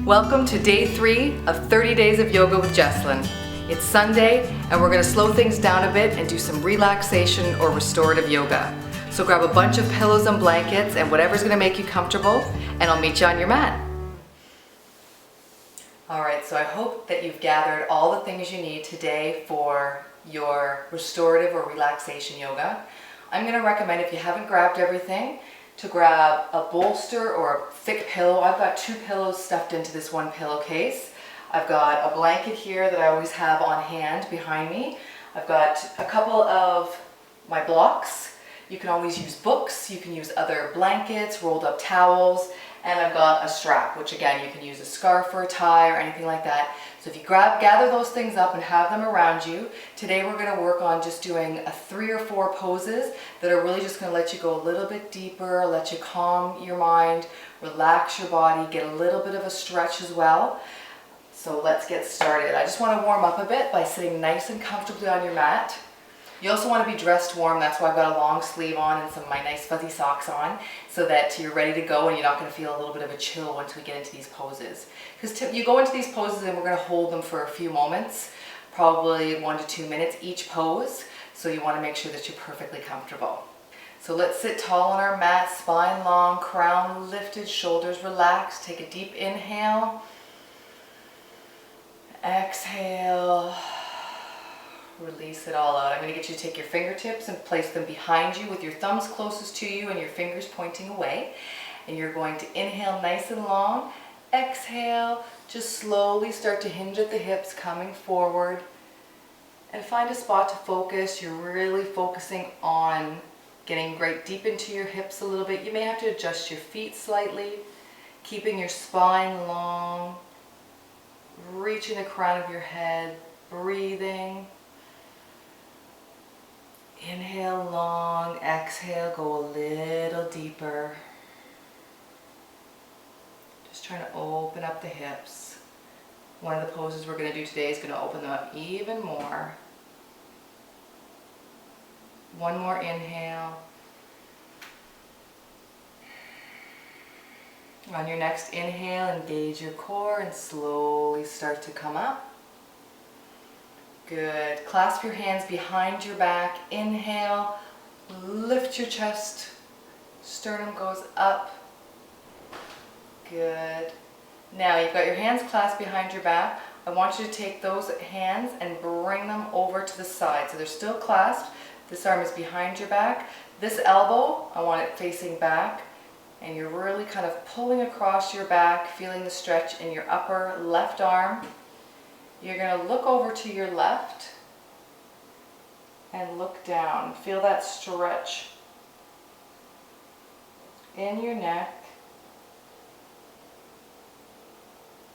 Welcome to day 3 of 30 Days of Yoga with Jesslyn. It's Sunday and we're going to slow things down a bit and do some relaxation or restorative yoga. So grab a bunch of pillows and blankets and whatever's going to make you comfortable, and I'll meet you on your mat. Alright, so I hope that you've gathered all the things you need today for your restorative or relaxation yoga. I'm going to recommend, if you haven't grabbed everything, to grab a bolster or a thick pillow. I've got 2 pillows stuffed into this one pillowcase. I've got a blanket here that I always have on hand behind me. I've got a couple of my blocks. You can always use books, you can use other blankets, rolled up towels, and I've got a strap, which again, you can use a scarf or a tie or anything like that. So if you gather those things up and have them around you, today we're going to work on just doing 3 or 4 poses that are really just going to let you go a little bit deeper, let you calm your mind, relax your body, get a little bit of a stretch as well. So let's get started. I just want to warm up a bit by sitting nice and comfortably on your mat. You also want to be dressed warm. That's why I've got a long sleeve on and some of my nice fuzzy socks on, so that you're ready to go and you're not going to feel a little bit of a chill once we get into these poses. Because you go into these poses and we're going to hold them for a few moments, probably 1 to 2 minutes each pose, so you want to make sure that you're perfectly comfortable. So let's sit tall on our mat, spine long, crown lifted, shoulders relaxed. Take a deep inhale. Exhale. Release it all out. I'm going to get you to take your fingertips and place them behind you with your thumbs closest to you and your fingers pointing away. And you're going to inhale nice and long. Exhale. Just slowly start to hinge at the hips, coming forward. And find a spot to focus. You're really focusing on getting right deep into your hips a little bit. You may have to adjust your feet slightly. Keeping your spine long. Reaching the crown of your head. Breathing. Inhale long, exhale, go a little deeper. Just trying to open up the hips. One of the poses we're going to do today is going to open them up even more. One more inhale. On your next inhale, engage your core and slowly start to come up. Good. Clasp your hands behind your back. Inhale. Lift your chest. Sternum goes up. Good. Now you've got your hands clasped behind your back. I want you to take those hands and bring them over to the side. So they're still clasped. This arm is behind your back. This elbow, I want it facing back. And you're really kind of pulling across your back, feeling the stretch in your upper left arm. You're going to look over to your left and look down. Feel that stretch in your neck.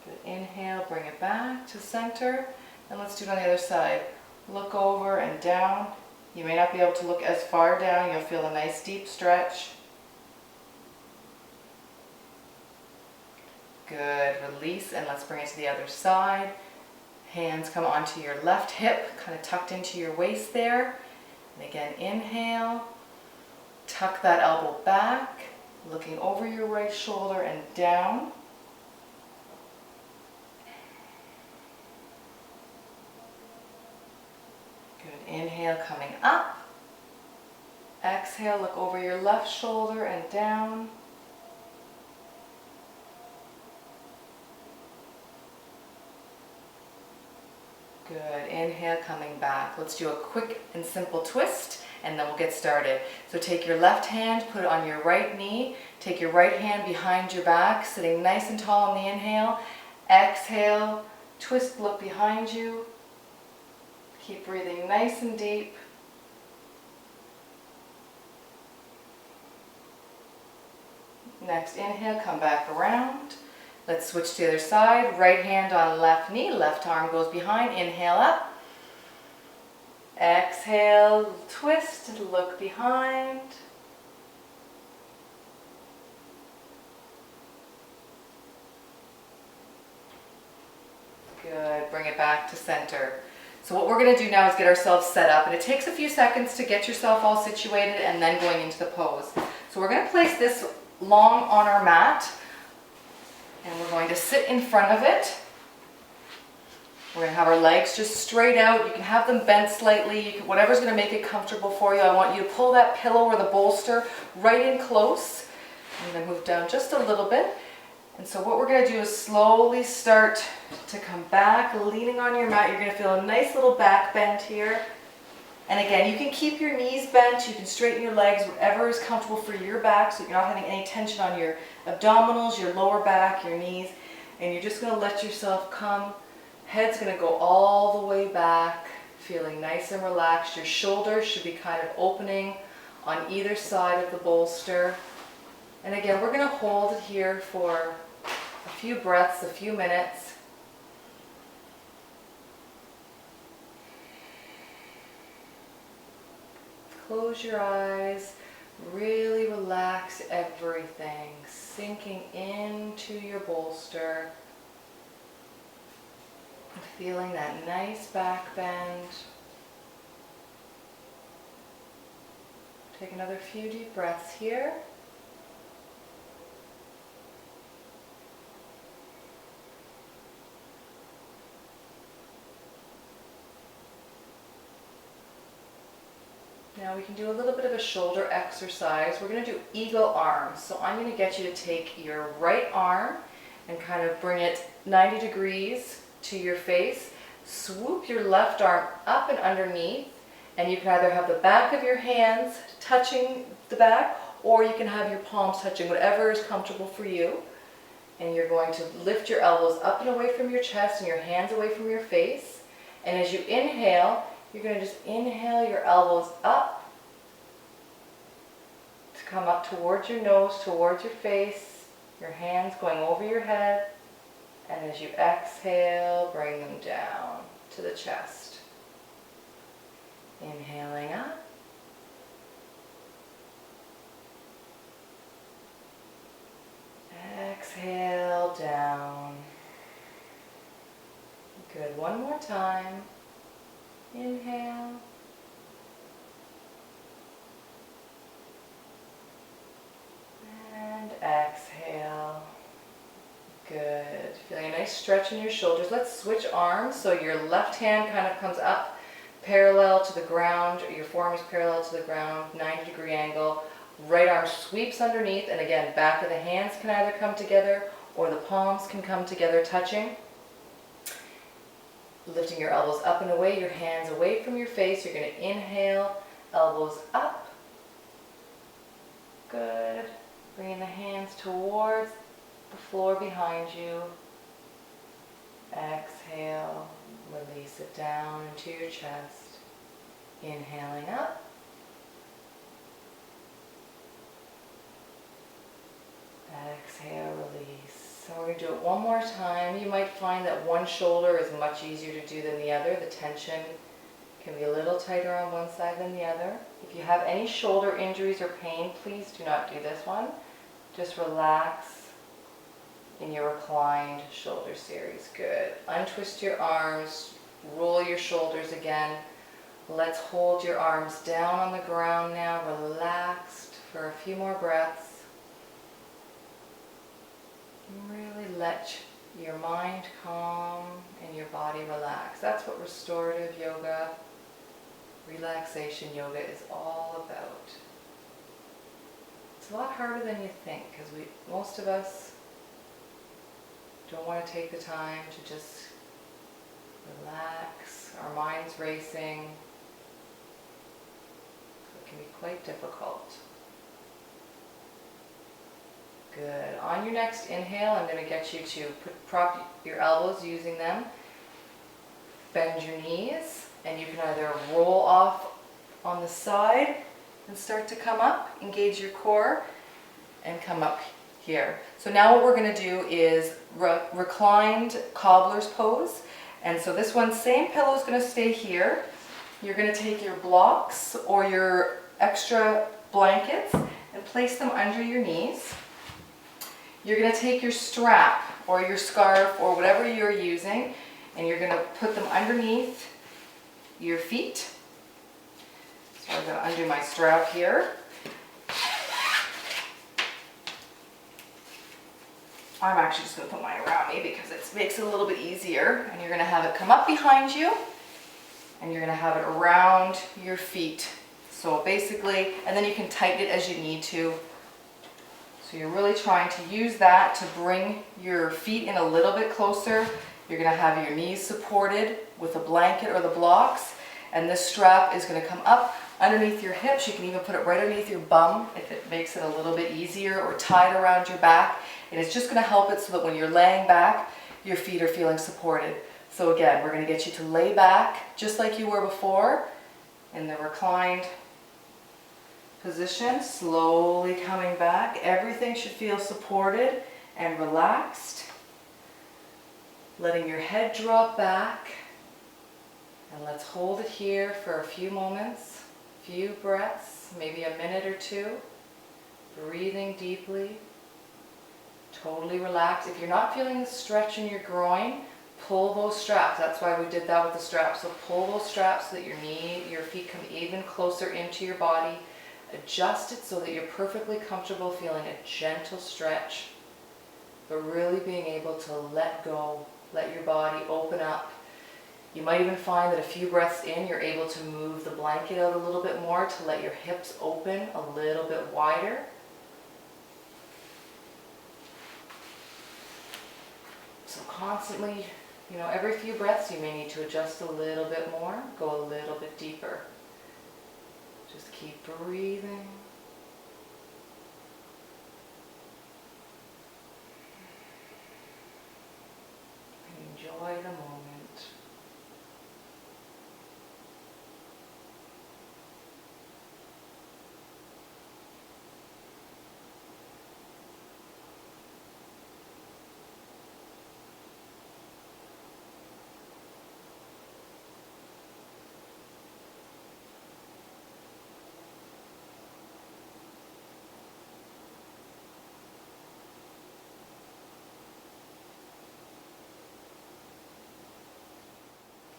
Good. Inhale, bring it back to center. And let's do it on the other side. Look over and down. You may not be able to look as far down. You'll feel a nice deep stretch. Good. Release, and let's bring it to the other side. Hands come onto your left hip, kind of tucked into your waist there. And again, inhale. Tuck that elbow back, looking over your right shoulder and down. Good. Inhale, coming up. Exhale, look over your left shoulder and down. Good. Inhale, coming back. Let's do a quick and simple twist and then we'll get started. So take your left hand, put it on your right knee. Take your right hand behind your back, sitting nice and tall on the inhale. Exhale, twist, look behind you. Keep breathing nice and deep. Next inhale, come back around. Let's switch to the other side. Right hand on left knee, left arm goes behind. Inhale up. Exhale, twist, look behind. Good. Bring it back to center. So what we're going to do now is get ourselves set up, and it takes a few seconds to get yourself all situated and then going into the pose. So we're going to place this long on our mat. And we're going to sit in front of it. We're going to have our legs just straight out. You can have them bent slightly, whatever's going to make it comfortable for you. I want you to pull that pillow or the bolster right in close and then move down just a little bit. And so what we're going to do is slowly start to come back, leaning on your mat. You're going to feel a nice little back bend here. And again, you can keep your knees bent, you can straighten your legs, whatever is comfortable for your back, so you're not having any tension on your abdominals, your lower back, your knees. And you're just going to let yourself come. Head's going to go all the way back, feeling nice and relaxed. Your shoulders should be kind of opening on either side of the bolster. And again, we're going to hold it here for a few breaths, a few minutes. Close your eyes, really relax everything, sinking into your bolster, feeling that nice back bend. Take another few deep breaths here. Now we can do a little bit of a shoulder exercise. We're going to do eagle arms. So I'm going to get you to take your right arm and kind of bring it 90 degrees to your face. Swoop your left arm up and underneath, and you can either have the back of your hands touching the back, or you can have your palms touching, whatever is comfortable for you. And you're going to lift your elbows up and away from your chest and your hands away from your face. And as you inhale, you're going to just inhale your elbows up to come up towards your nose, towards your face, your hands going over your head. And as you exhale, bring them down to the chest. Inhaling up. Exhale down. Good. One more time. Inhale. And exhale. Good. Feeling a nice stretch in your shoulders. Let's switch arms. So your left hand kind of comes up parallel to the ground. Your forearm is parallel to the ground, 90-degree angle. Right arm sweeps underneath. And again, back of the hands can either come together or the palms can come together touching. Lifting your elbows up and away, your hands away from your face. You're going to inhale, elbows up. Good. Bringing the hands towards the floor behind you. Exhale, release it down into your chest. Inhaling up. Exhale, release. So we're going to do it one more time. You might find that one shoulder is much easier to do than the other. The tension can be a little tighter on one side than the other. If you have any shoulder injuries or pain, please do not do this one. Just relax in your reclined shoulder series. Good. Untwist your arms, roll your shoulders again. Let's hold your arms down on the ground now, relaxed for a few more breaths. Really let your mind calm and your body relax. That's what restorative yoga, relaxation yoga is all about. It's a lot harder than you think because most of us don't want to take the time to just relax. Our mind's racing. So it can be quite difficult. Good. On your next inhale, I'm going to get you to prop your elbows using them. Bend your knees, and you can either roll off on the side and start to come up, engage your core, and come up here. So now what we're going to do is reclined cobbler's pose. And so this one, same pillow is going to stay here. You're going to take your blocks or your extra blankets and place them under your knees. You're going to take your strap or your scarf or whatever you're using, and you're going to put them underneath your feet. So I'm going to undo my strap here. I'm actually just going to put mine around me because it makes it a little bit easier. And you're going to have it come up behind you, and you're going to have it around your feet. So basically, and then you can tighten it as you need to. So you're really trying to use that to bring your feet in a little bit closer. You're going to have your knees supported with a blanket or the blocks, and this strap is going to come up underneath your hips. You can even put it right underneath your bum if it makes it a little bit easier, or tied around your back. And it's just going to help it so that when you're laying back, your feet are feeling supported. So again, we're going to get you to lay back just like you were before in the reclined position, slowly coming back. Everything should feel supported and relaxed. Letting your head drop back. And let's hold it here for a few moments, few breaths, maybe a minute or two. Breathing deeply. Totally relaxed. If you're not feeling the stretch in your groin, pull those straps. That's why we did that with the straps. So pull those straps so that your feet come even closer into your body. Adjust it so that you're perfectly comfortable, feeling a gentle stretch, but really being able to let go, let your body open up. You might even find that a few breaths in, you're able to move the blanket out a little bit more to let your hips open a little bit wider. So constantly, every few breaths you may need to adjust a little bit more, go a little bit deeper. Just keep breathing. And enjoy the moment.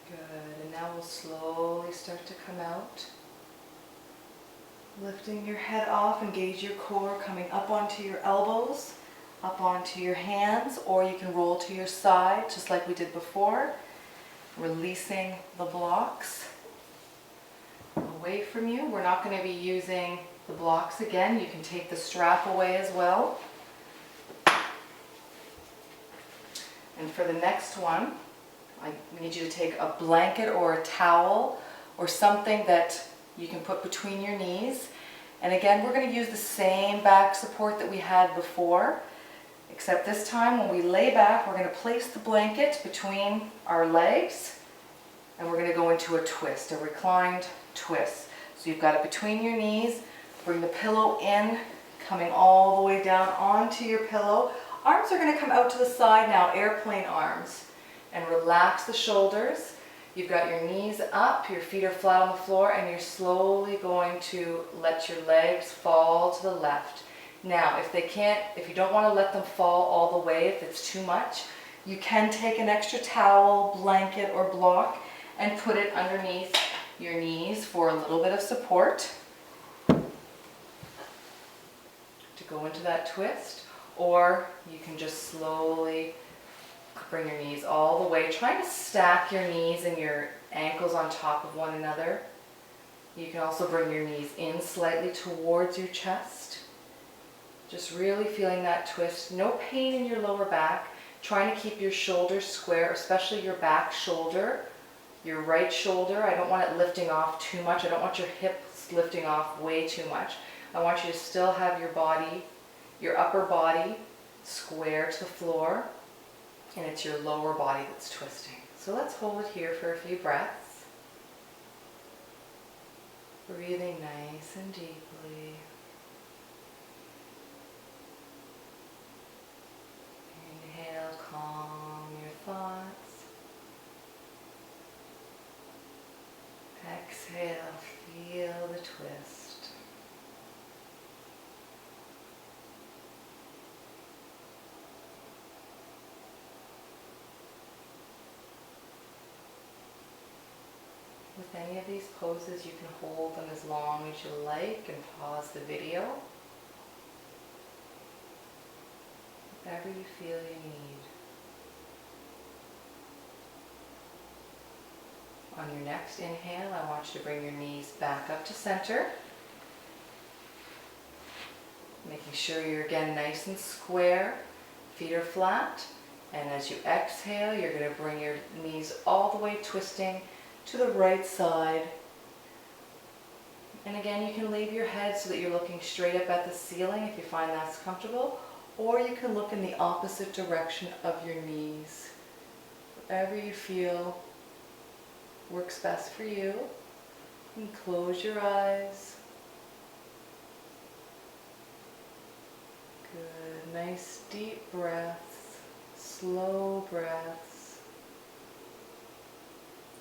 Good, and now we'll slowly start to come out. Lifting your head off, engage your core, coming up onto your elbows, up onto your hands, or you can roll to your side, just like we did before. Releasing the blocks away from you. We're not going to be using the blocks again. You can take the strap away as well. And for the next one, I need you to take a blanket or a towel or something that you can put between your knees. And again, we're going to use the same back support that we had before, except this time when we lay back, we're going to place the blanket between our legs, and we're going to go into a twist, a reclined twist. So you've got it between your knees, bring the pillow in, coming all the way down onto your pillow. Arms are going to come out to the side now, airplane arms. And relax the shoulders. You've got your knees up, your feet are flat on the floor, and you're slowly going to let your legs fall to the left. Now, if you don't want to let them fall all the way, if it's too much, you can take an extra towel, blanket, or block and put it underneath your knees for a little bit of support to go into that twist. Or you can just slowly bring your knees all the way. Try to stack your knees and your ankles on top of one another. You can also bring your knees in slightly towards your chest. Just really feeling that twist. No pain in your lower back. Trying to keep your shoulders square, especially your back shoulder, your right shoulder. I don't want it lifting off too much. I don't want your hips lifting off way too much. I want you to still have your body, your upper body square to the floor. And it's your lower body that's twisting. So let's hold it here for a few breaths. Breathing nice and deeply. Inhale, calm your thoughts. Exhale, feel the twist. With any of these poses, you can hold them as long as you like and pause the video. whatever you feel you need. On your next inhale, I want you to bring your knees back up to center. Making sure you're again nice and square, feet are flat. And as you exhale, you're going to bring your knees all the way twisting to the right side. And again, you can leave your head so that you're looking straight up at the ceiling if you find that's comfortable. Or you can look in the opposite direction of your knees. Whatever you feel works best for you. And close your eyes. Good. Nice deep breaths. Slow breaths.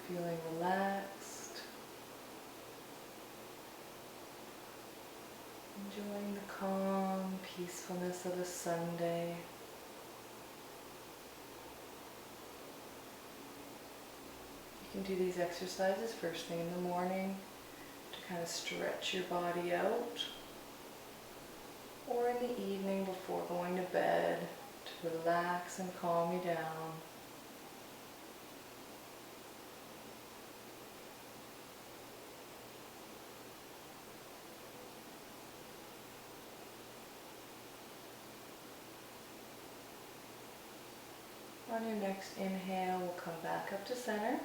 Feeling relaxed. Enjoying the calm peacefulness of a Sunday. You can do these exercises first thing in the morning to kind of stretch your body out, or in the evening before going to bed to relax and calm you down. On your next inhale, we'll come back up to center.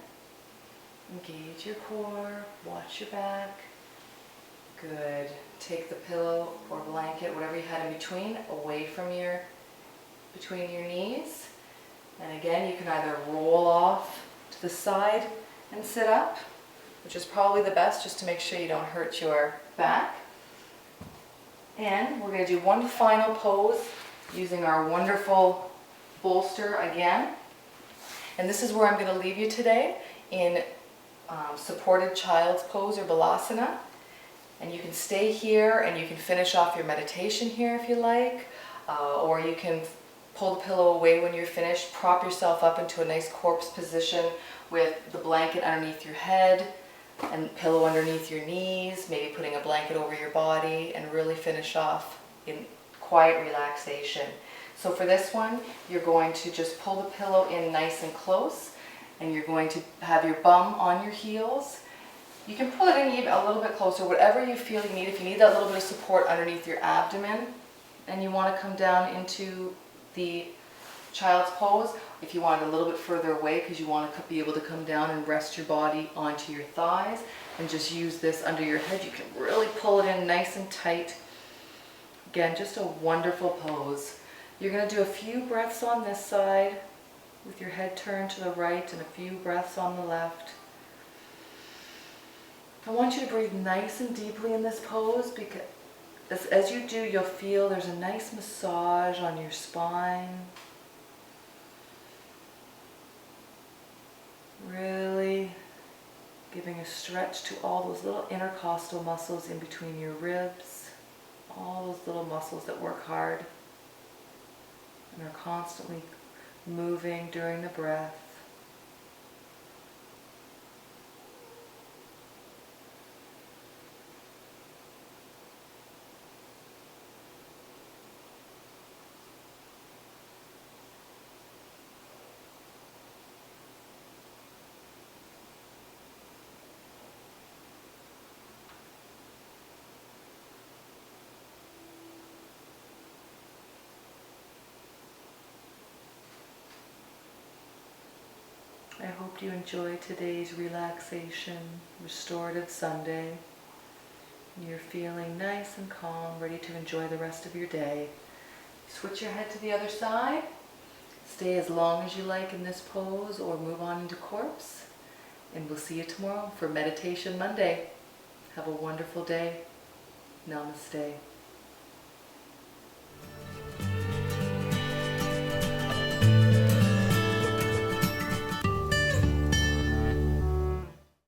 Engage your core, watch your back. Good. Take the pillow or blanket, whatever you had in between, away from between your knees. And again, you can either roll off to the side and sit up, which is probably the best just to make sure you don't hurt your back. And we're going to do one final pose using our wonderful bolster again. And this is where I'm going to leave you today in supported child's pose or balasana. And you can stay here and you can finish off your meditation here if you like, or you can pull the pillow away when you're finished, prop yourself up into a nice corpse position with the blanket underneath your head and pillow underneath your knees, maybe putting a blanket over your body, and really finish off in quiet relaxation. So for this one, you're going to just pull the pillow in nice and close, and you're going to have your bum on your heels. You can pull it in even a little bit closer, whatever you feel you need. If you need that little bit of support underneath your abdomen, and you want to come down into the child's pose, if you want it a little bit further away because you want to be able to come down and rest your body onto your thighs and just use this under your head, you can really pull it in nice and tight. Again, just a wonderful pose. You're going to do a few breaths on this side with your head turned to the right and a few breaths on the left. I want you to breathe nice and deeply in this pose, because as you do, you'll feel there's a nice massage on your spine. Really giving a stretch to all those little intercostal muscles in between your ribs, all those little muscles that work hard and are constantly moving during the breath. I hope you enjoyed today's relaxation, restorative Sunday. You're feeling nice and calm, ready to enjoy the rest of your day. Switch your head to the other side. Stay as long as you like in this pose or move on into corpse. And we'll see you tomorrow for Meditation Monday. Have a wonderful day. Namaste.